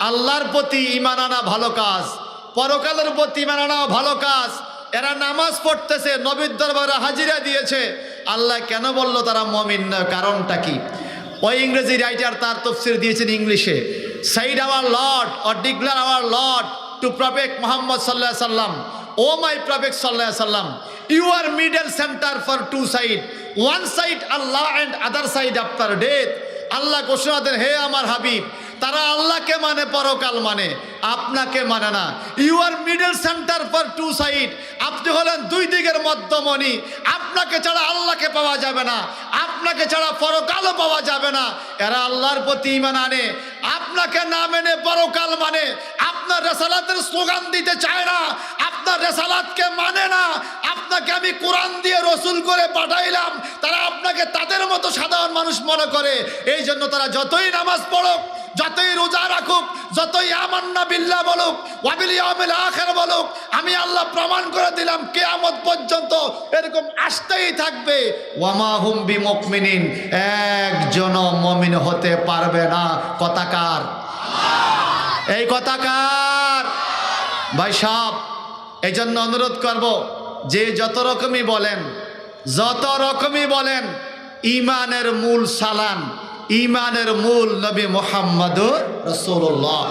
আল্লাহর প্রতি ঈমান আনা ভালো কাজ, পরকালের প্রতি ঈমান আনা ভালো কাজ। এরা নামাজ পড়তেছে, নবীর দরবারে হাজিরা দিয়েছে, আল্লাহ কেন বলল তারা মুমিন না? কারণটা কি? ওই ইংরেজি রাইটার তার তাফসীর দিয়েছেন ইংলিশে, said our Lord or declare our Lord to Prophet Muhammad sallallahu alaihi wasallam, O my Prophet sallallahu alaihi wasallam, you are middle center for two side, one side Allah and other side after death. আল্লাহ ঘোষণা দেন, হে আমার হাবিব, তারা আল্লাহকে মানে, পরকাল মানে, আপনাকে মানে না। You are middle centre for two side, আপনি হলেন দুই দিকের মধ্যমণি। আপনাকে ছাড়া আল্লাহকে পাওয়া যাবে না, আপনাকে ছাড়া পরকালও পাওয়া যাবে না। এরা আল্লাহর প্রতি ঈমান আনে, আপনাকে না মেনে পরকাল মানে, আপনার রেসালাতের স্লোগান দিতে চায় না, আপনার রেসালাতকে মানে না। আপনাকে আমি কোরআন দিয়ে রসুল করে পাঠাইলাম, তারা আপনাকে তাদের মতো সাধারণ মানুষ মনে করে। এই জন্য তারা যতই নামাজ পড়ুক, যতই রোজা রাখুক, যতই আমান্না বিল্লাহ বলুক, ওয়াবিল ইয়াউমিল আখির বলুক, আমি আল্লাহ প্রমাণ করে দিলাম কিয়ামত পর্যন্ত এরকম আসতেই থাকবে। ওয়ামা হুম বিমুমিনিন, একজনও মুমিন হতে পারবে না। কথাকার? এই কথাকার? ভাই সাহেব, এই জন্য অনুরোধ করব, যে যত রকমই বলেন, যত রকমই বলেন, ঈমানের মূল সালাম, ঈমানের মূল নবী মুহাম্মদুর রাসূলুল্লাহ।